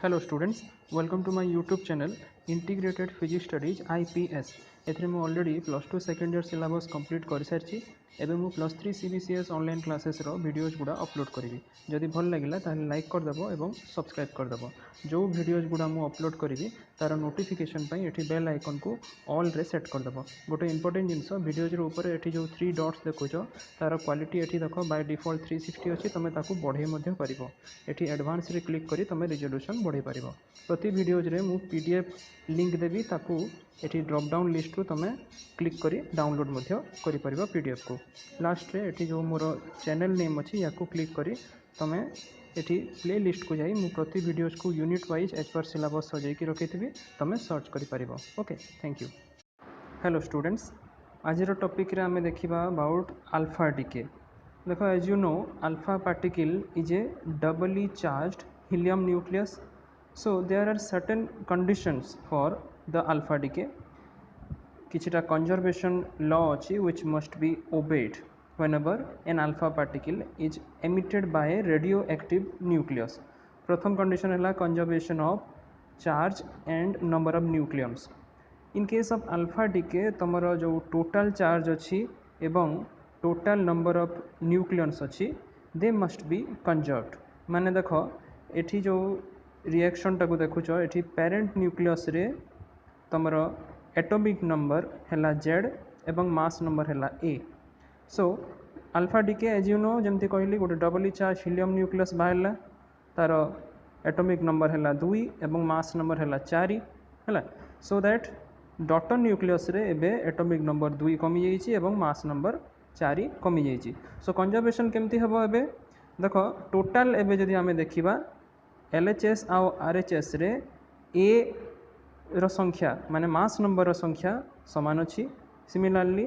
Hello students, welcome to my YouTube channel Integrated Physics Studies IPS. एथरे मु already +2 second year syllabus complete कर सारी एवं मु +3 CBCS online classes रो videos गुड़ा upload करी जदि भल लगिला ताहले लाइक करदेव और सब्सक्राइब करदेव जो वीडियोज गुड़ा मु अपलोड करी तार नोटिफिकेशन पाई एठी बेल आइकन को ऑल रे सेट करदेव गोटे इंपोर्टेंट जिनस वीडियोज ऊपर एठी जो 3 डॉट्स देखुच तार क्वालिटी एठी देख बाय डिफॉल्ट 360 अच्छी तुम ताकू बढ़े मध्य पारिबो एठी एडवांस रे क्लिक करी तुम रिजोल्यूशन बढ़े पारिबो प्रति वीडियोज रे मु पीडीएफ लिंक देवी ताकू एठी ड्रॉप डाउन लिस्ट रू तुम क्लिक करी डाउनलोड मध्य करि परिबो पीडीएफ को लास्ट रे एठी जो मोर चैनल नेम अछि याकू क्लिक करी तुम एठी प्ले लिस्ट को जाई मु प्रति वीडियोज को unit wise as per syllabus सजाई की रखिथिबी तुम सर्च करि परिबो okay thank you hello students आज टॉपिक रे आमे देखिबा अबाउट अल्फा डीके देखो as you know alpha particle is a doubly charged helium nucleus so there are certain conditions for the alpha decay किछिटा conservation law अछि which must be obeyed whenever an alpha particle is emitted by a radioactive nucleus प्रथम condition है conservation of charge and number of nucleons in case of alpha decay तमरो जो total charge अछि एवं total number of nucleons अछि they must be conserved माने देखो एठी जो रिएक्शन टाको देखुच एठी पेरेंट न्यूक्लियस रे तमरो एटॉमिक नंबर हैला z एवं मास नंबर हैला a so alpha decay as you know जेमती कहली गोटे डबली चार्ज हीलियम न्यूक्लियस बाहरला तार एटॉमिक नंबर हैला 2 एवं मास नंबर हैला 4 हैला सो दैट डॉटर न्यूक्लियस रे एबे एटॉमिक नंबर 2 कमी जाईची एवं मास नंबर 4 कमी जाईची सो कंजर्वेशन केमती हबो एबे देखो टोटल एबे जदी हमें देखिबा LHS आउ RHS रे A रो संख्या माने मास नंबर रो संख्या समान अछि सिमिलरली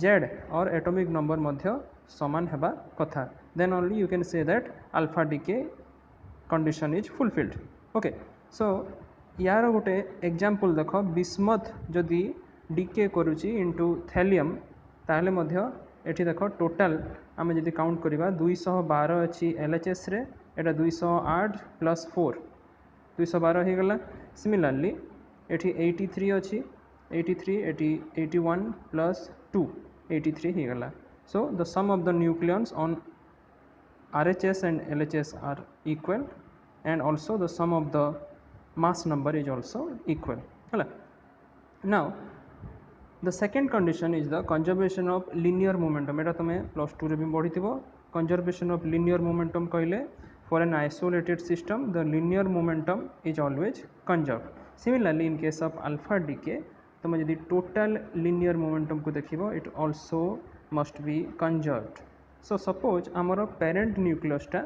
Z और एटॉमिक नंबर मध्य समान हेबा कथा then only you can say that alpha decay condition is fulfilled okay so यार गोटे एग्जांपल देखो बिस्मथ जदि डीके करूची इनटू थैलियम ताहले मध्य एठी देखो टोटल आमे जदि काउंट करिबा 212 अछि LHS रे एटा 208 प्लस 4 212 हो गला सिमिलरली एठी 83 अछि 83 एटी 81 प्लस 2 83 हो गला so the sum of the nucleons on RHS and LHS are equal and also the sum of the mass number is also equal hala now the second condition is the conservation of linear momentum eta tame +2 रे भी पढिथिबो conservation of linear momentum कहले for an isolated system the linear momentum is always conserved similarly in case of alpha decay तमे यदि total linear momentum को देखिबो it also must be conserved so suppose हमर parent nucleus टा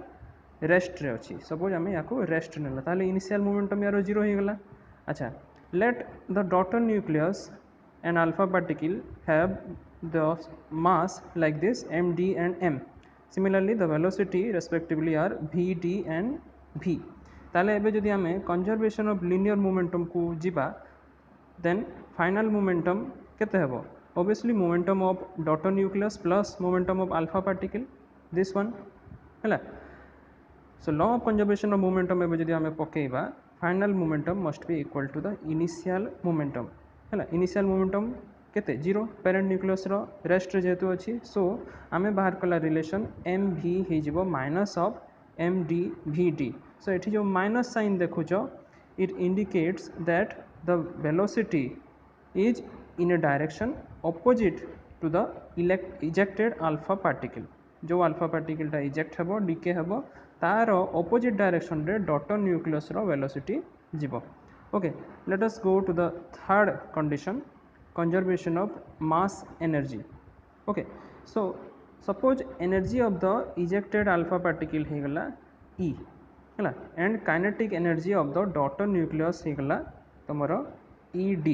rest रे अछि suppose हमें याको रेस्ट नेला ताले इनिशियल मोमेंटम यारो 0 हो गला अच्छा let the daughter nucleus an alpha particle have the mass like this md and m similarly the velocity respectively are vd and v ताले एबे जदि हमें conservation of linear momentum को जिबा then final momentum केते हेबो obviously momentum of daughter nucleus plus momentum of alpha particle this one हैला so law of conservation of momentum एबे जदि हमें पकेइबा final momentum must be equal to the initial momentum हैला initial momentum केते 0 parent nucleus रो rest रे जेतु अछि सो आमे बाहर कला रिलेशन mv हे जिवो minus of md vd so एठी जो माइनस साइन देखुचो it indicates that the velocity is in a direction opposite to the ejected alpha particle जो अल्फा पार्टिकल टा इजेक्ट हेबो डीके हेबो तार ऑपोजिट डायरेक्शन रे डॉटर न्यूक्लियस रो वेलोसिटी जिवो okay let us go to the third condition conservation of mass energy okay so suppose energy of the ejected alpha particle he gala E hela and kinetic energy of the daughter nucleus he gala tomaro ED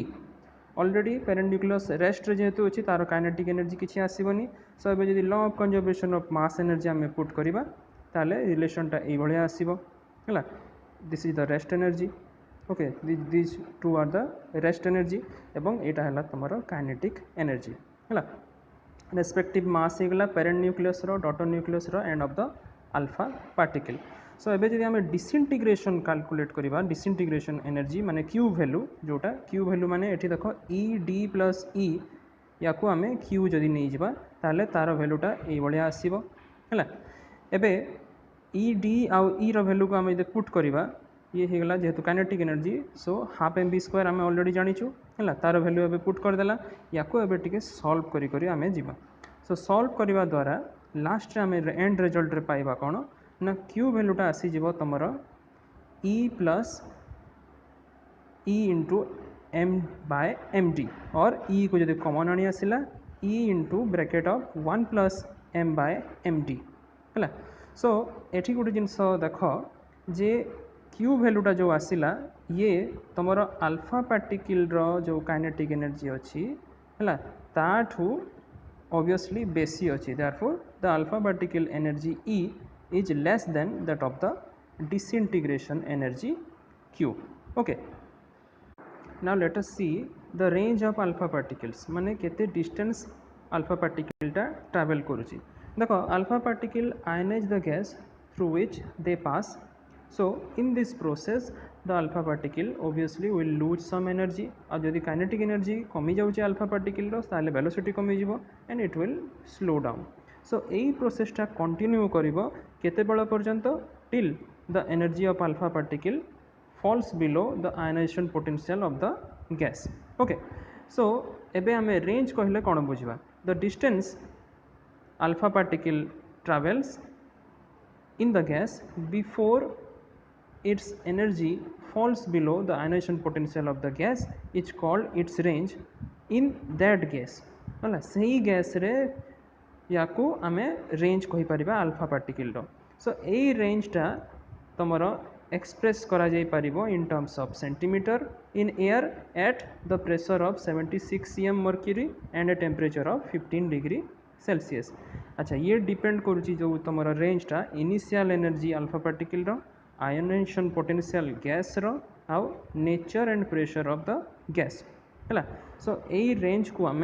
already parent nucleus rest re jehetu अछि तार kinetic energy किछि आसीबनी so एबे जदि law of conservation of mass energy हमें put करिबा ताले relation टा ए भलिया आसीबो हला this is the rest energy okay these two are the rest energy एवं एटा हला तमरो kinetic energy हला respective mass हे गला parent nucleus row daughter nucleus row and of the alpha particle सो एबे जदि आम डिसइंटीग्रेशन कैलकुलेट करवा डिसइंटीग्रेशन एनर्जी माने Q value जोटा क्यू वैल्यू माने एठी देखो ई डी प्लस ई या को आम क्यू जदि नहीं जावा ताले तार वैल्यूटा ये भाया आसो है एबे ई डी आउ ई रो वैल्यू को आम पुट करवा ये होगा जेहेतु kinetic energy so half m v square आम ऑलरेडी जाचु है तार वैल्यू एबे पुट करदेला या को एबे टिके सॉल्व करी आम जीवा सो सॉल्व करने द्वारा लास्ट आम एंड रिजल्ट रे पाइबा कौन ना क्यू वैल्यूटा आसीज तुम E plus E into M by M D और ई को जब कमन आनी आसला E into bracket of 1 plus M by M D है सो एठी गोटे जिनस देख जे क्यू वैल्यूटा जो आसला ये तुम अल्फा पार्टिकल जो काइनेटिक एनर्जी अच्छी है ताठू ऑब्वियसली बेसी अच्छी therefore the alpha particle energy E is less than that of the disintegration energy Q okay now let us see the range of alpha particles माने केते डिस्टेंस अल्फा पार्टिकलटा travel करुची देखो alpha particle ionize the gas through which they pass so in this process the alpha particle obviously will lose some energy और जदि kinetic energy कमी जाउची alpha particle रो ताले velocity कमी जीवो and it will slow down so AE process टा continue करिवो केते bell पर्यंत till the energy of alpha particle falls below the ionization potential of the gas okay so एबे हमें रेंज कहले कोन बुझिबा the distance alpha particle travels in the gas before its energy falls below the ionization potential of the gas is called its range in that gas है सही gas रे या को आमे range कहि परिबा अल्फा पार्टिकल रो सो ए रेंज टा तमर एक्सप्रेस करा जाई परिबो in terms of centimetre in air at the pressure of 76 cm mercury and a temperature of 15 degree celsius अच्छा ये डिपेंड करूची जो तमर रेंज टा इनिशियल एनर्जी अल्फा पार्टिकल रो आयोनाइजेशन पोटेंशियल गैस रो आउ nature and pressure of the gas है सो यही रेंज को आम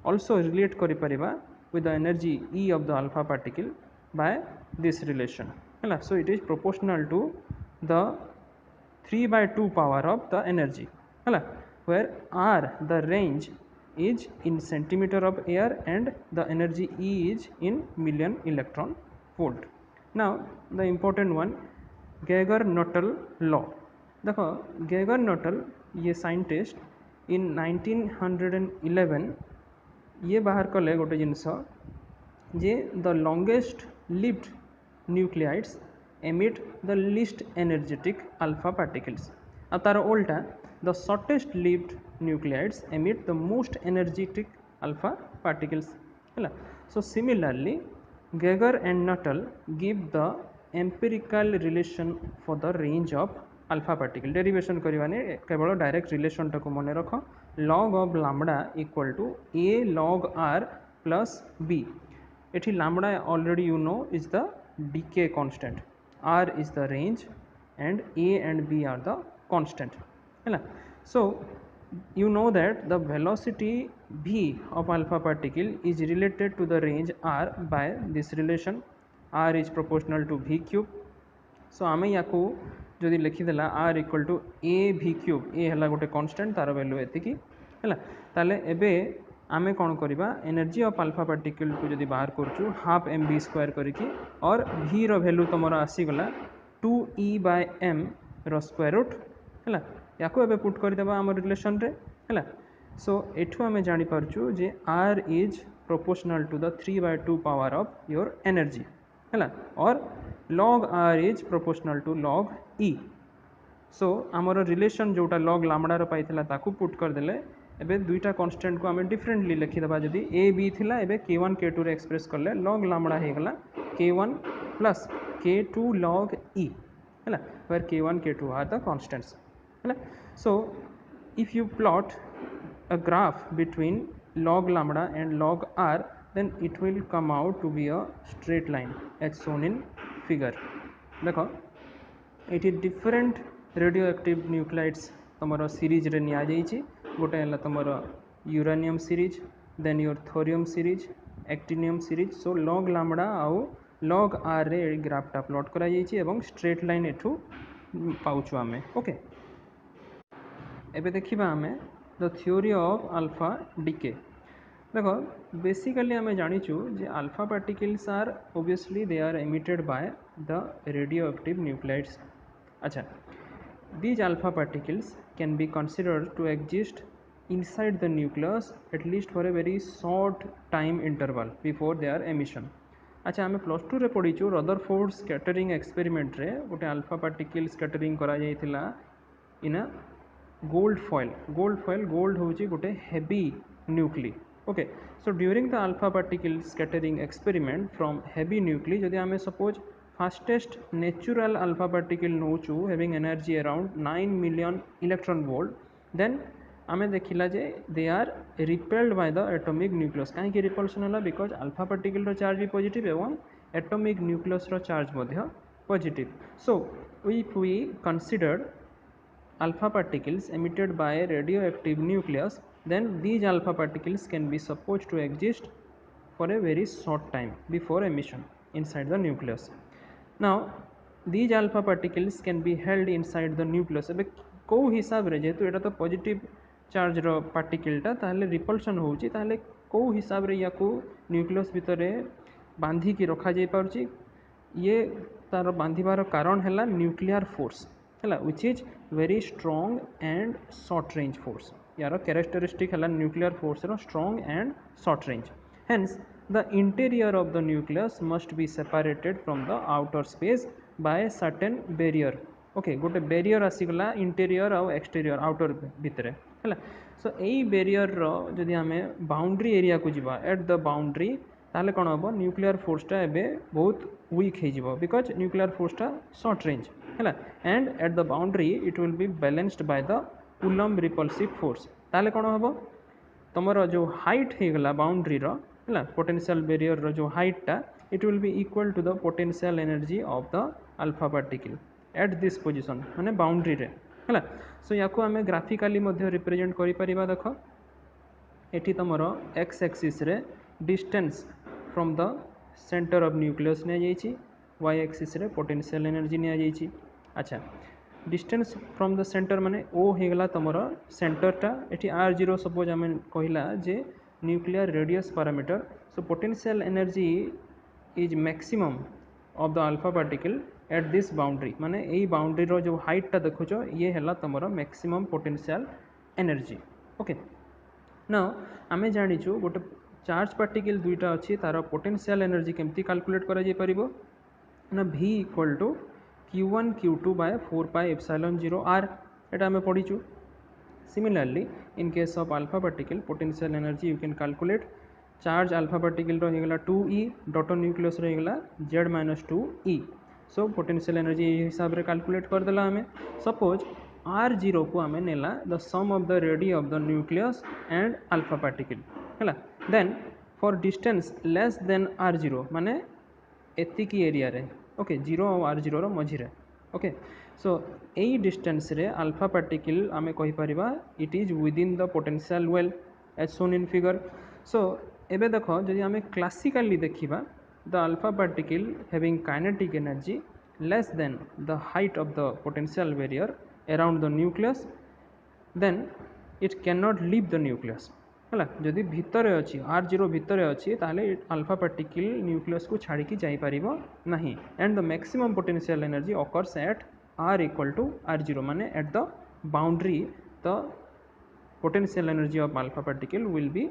ऑल्सो रिलेट करि परिबा with the energy E of the alpha particle by this relation है so it is proportional to the 3/2 power of the energy है where R the range is in centimeter of air and the energy E is in million electron volt. Now the important one Geiger-Nuttall law देखो Geiger-Nuttall ये scientist in 1911 ये बाहर कले गोटे जिनस जे the longest lived nuclides emit the least energetic alpha particles आ तार उल्टा the shortest lived nuclides emit the most energetic alpha particles है so similarly Geiger and Nuttall give the empirical relation for the range of alpha particle derivation करवाने केवल direct relation टाको मन रख log of lambda equal to a log r plus b एठी lambda already you know is the decay constant r is the range and a and b are the constant है so you know that the velocity v of alpha particle is related to the range r by this relation r is proportional to v cube so आमे याको जदि लिखिदेला r equal to a v cube a हला गोटे constant तार value एतिकी है ताले एबे आमे कौन करिबा एनर्जी ऑफ अल्फा पार्टिकल को जदि बाहर करछु हाफ एम बी स्क्वायर करिकी और v रो वैल्यू तमरा आसी गला 2e by m रो स्क्वायर रूट है या को एबे पुट कर देबा हमर रिलेशन रे है सो एठू आमे जानि परछु जे r is proportional to the 3/2 power of your energy है और log r is proportional to log e so हमर रिलेशन जोटा log लैम्बडा रो पाइथिला ताकू पुट कर देले एबे दुईटा कांस्टेंट को आमे डिफरेंटली लिखि देबा जदी a b थिला एबे k1 k2 रे एक्सप्रेस करले log लैम्बडा हे गला k1 plus k2 log e है where k1 k2 are the constants so if you plot a graph between log lambda and log r then it will come out to be a straight line as shown in figure देखो it is different radioactive nuclides तमरो series रे निया जाइछि गोटे हला तमरो uranium series then your thorium series actinium series so log lambda आउ log r रे ग्राफटा प्लॉट करा जाइछि एवं स्ट्रेट लाइन एठू पाउछु आमे ओके। एबे देखिबा आमे the theory of alpha decay. देखो बेसिकली आम जाचु जे alpha particles are obviously they are emitted by the radioactive nuclides. अच्छा, these alpha particles can be considered to exist inside the nucleus at least for a very short time interval before their emission। अच्छा, आम plus two रे पढ़ीचु Rutherford scattering experiment रे गोटे alpha particle scattering करा जाइथिला in a gold foil. Gold होची गोटे heavy nuclei okay. So during the alpha particle scattering experiment from heavy nuclei जदि आम suppose fastest natural alpha particle नौचु having energy around 9 million electron volt, then आम देखिला जे they are repelled by the atomic nucleus. कहीं repulsion है because alpha particle रो charge भी पॉजिटिव एवं एटॉमिक न्यूक्लियस रो चार्ज मध्य positive. So if we considered alpha particles emitted by radioactive nucleus, then these alpha particles can be supposed to exist for a very short time before emission inside the nucleus। Now these alpha particles can be held inside the nucleus। एबे को हिसाब रे जेतु एटा तो positive charge रो particle टा ताले repulsion होउची, ताले को हिसाब रे याकू न्यूक्लियस भितरे बांधी की रखा जाय पारची। ये तार बांधिबार कारण हैला न्यूक्लियर फोर्स हैला which is very strong and short range force. यार कैरेक्टरिस्टिक हैला न्यूक्लियर फोर्स रो strong and short range. Hence the interior of the nucleus must be separated from the outer space by certain barrier okay. गोटे barrier आसीगला interior और exterior outer भितरे हैला। सो एई barrier रो जदि आमे बाउंड्री एरिया को जिबा एट द बाउंड्री ताले कोन होबो न्यूक्लियर फोर्सटा एबे बहुत वीक हे जिवो बिकॉज न्यूक्लियर फोर्सटा शॉर्ट रेंज हैला and eight the boundary it will be balanced by the coulomb repulsive force. ताले कोन होबो तमरो जो हाइट हे गला बाउंड्री रो हैला पोटेंशियल बैरियर रो जो हाइट टा it will be equal to the potential energy of the alpha particle at this position माने boundary रे हैला। सो याको हमें ग्राफिकली मध्ये रिप्रेजेंट करि परिबा। देखो एठी तमरो एक्स एक्सिस रे distance from the centre of nucleus ने जाइछि, वाई एक्सिस रे पोटेंशियल एनर्जी ने जाइछि। अच्छा, डिस्टेंस फ्रॉम द सेंटर माने ओ हेगला तमरो सेंटरटा एठी r0 सपोज आम कहला जे nuclear radius parameter. So potential energy is maximum of the alpha particle at this boundary माने एई बाउंड्री रो जो हाइट टा देखुछो ये हैला तमरो maximum potential energy okay. Now आमे जानिछु गोटे चार्ज पार्टिकल दुईटा अच्छी तार पोटेंशियल एनर्जी केमती कैलकुलेट करा जाय परिबो ना v equal to q1 q2 by 4 pi epsilon 0 r एटा हमें पढ़ीचु। Similarly in case of alpha particle potential energy you can calculate charge alpha particle रो हेगला 2e डॉटो न्यूक्लियस रो हेगला z-2e। सो पोटेंशियल एनर्जी हिसाब रे कैलकुलेट कर देला हमें। सपोज r0 को हमें नेला the sum of the radius of the nucleus and alpha particle हैला। Then for distance less than r0 माने एतिकी एरिया रे ओके 0 और r0 रो मझी रे ओके। सो एई डिस्टेंस रे अल्फा पार्टिकल आमे कहि परिबा it is within the potential well as shown in figure. So एबे देखो जदि आमे क्लासिकली देखिबा the alpha particle having kinetic energy less than the height of the potential barrier around the nucleus, then it can not leave the nucleus है। जदि भितर अच्छी r0 भितर अच्छी ताले अल्फा पार्टिकल न्यूक्लियस को छाड़ी की जाई परिबो नहीं and the maximum potential energy occurs at r equal to r0 माने at the boundary the potential energy of alpha particle will be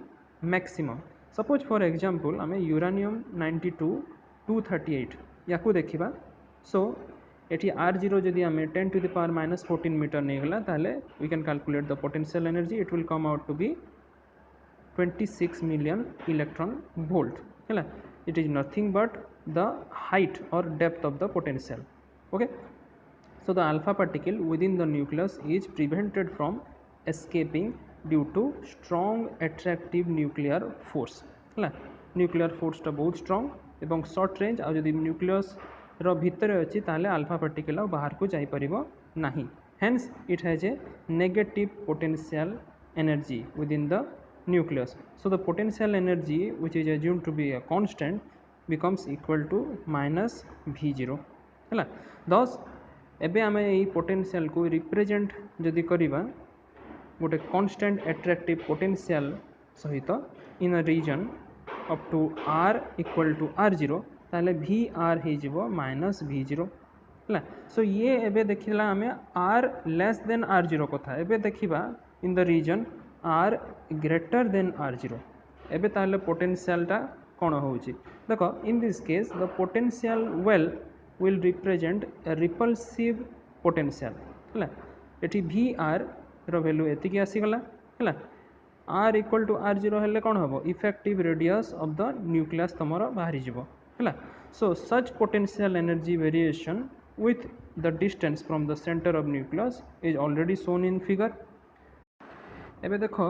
maximum. Suppose for example आमे यूरानियम 92 238 याकू देखिबा। सो एटी r0 जदि आमे 10 टू द पावर -14 मीटर नहीं गला ताले we can calculate the potential energy it will come out to be 26 million electron volt है। It is nothing but the height और depth of the potential okay. So the alpha particle within the nucleus is prevented from escaping due to strong attractive nuclear force है। Nuclear फोर्सटा बहुत strong एवं short range आ जदि nucleus रो भितर अच्छी ताले alpha particle बाहर को जाई परिबो नाही। Hence it has a negative potential energy within the nucleus. So the potential energy which is assumed to be a constant becomes equal to minus v0 है दस एबे आमे यही पोटेंशियल को रिप्रेजेंट जदि करिबा गोटे कांस्टेंट एट्रैक्टिव पोटेंशियल सहित in a region up to r equal to r0 ताले वी आर हो माइनस v0 है सो ये एबे देखिला आमे r लेस देन r0 कथा एबे देखिबा in the region r greater than r0 एबे ताले पोटेंशियल टा कौन होउची देखो in this case the potential well will represent a repulsive potential है एटी वी आर रो वैल्यू एतिकी आसीगला है r इक्वल टू r0 हेले कौन हम effective radius of the nucleus तुमर बाहरी जीवो है so such potential energy variation with the distance from the center of nucleus is already shown in figure एबे देखो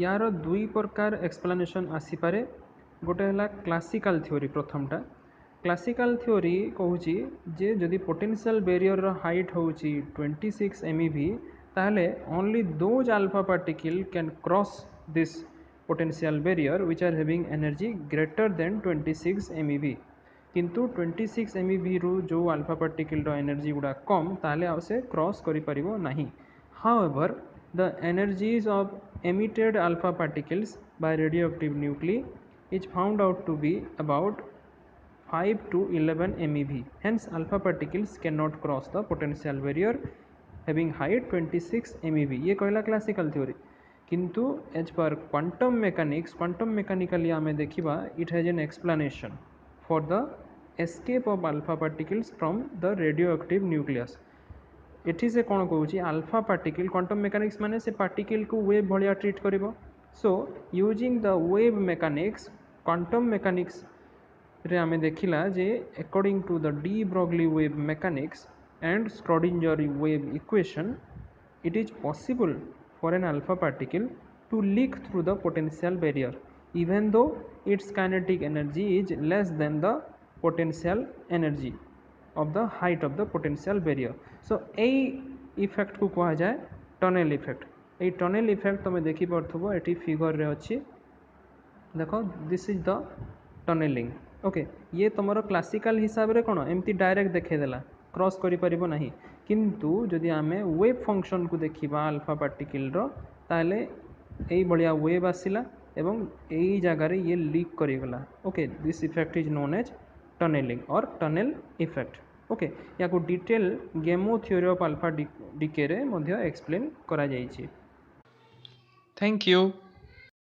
यार दुई प्रकार एक्सप्लेनेशन आसी पारे गोटे है क्लासिकल थ्योरी प्रथमटा क्लासिकल थ्योरी कहूँ जे जदि पोटेंशियल बैरियर हाइट हूँ 26 MeV ताहले only those alpha particle can cross this potential barrier which are having energy greater than 26 MeV किंतु 26 MeV रु जो अल्फा पार्टिकल एनर्जी गुड़ा कम ताले से क्रॉस करि परिबो नहीं however the energies of emitted alpha particles by radioactive nuclei is found out to be about 5 to 11 MeV hence alpha particles cannot cross the potential barrier having height 26 MeV ये कहला classical theory किंतु as per quantum mechanics quantum mechanically आमे देखिबा it has an explanation for the escape of alpha particles from the radioactive nucleus एठी से कौन कहूँ alpha particle quantum mechanics माने से पार्टिकल को वेव भाया ट्रीट करिवो so using the wave mechanics quantum mechanics रे आमे देखिला जे according to the de Broglie wave mechanics and Schrodinger wave equation it is possible for an alpha particle to leak through the potential barrier even though its kinetic energy is less than the potential energy of the height of the potential barrier so a effect को कहा जाए tunnel effect ए tunnel effect तुम देखि पर्थबो eighty figure रे अछि देखो this is the tunnelling okay ये तुमरो classical हिसाब रे कोन एमती डायरेक्ट देखे देला क्रॉस करि परिबो नाही किंतु जदि आमे वेव फंक्शन को देखिबा अल्फा पार्टिकल रो ताले एई बढ़िया वेव आसिला एवं एई जगह रे ये लीक करि गला okay this effect is known as tunneling और टनेल इफेक्ट ओके या को डिटेल गेमो थ्योरी ऑफ अल्फा डीके रे मध्य एक्सप्लेन करा जायछि थैंक यू।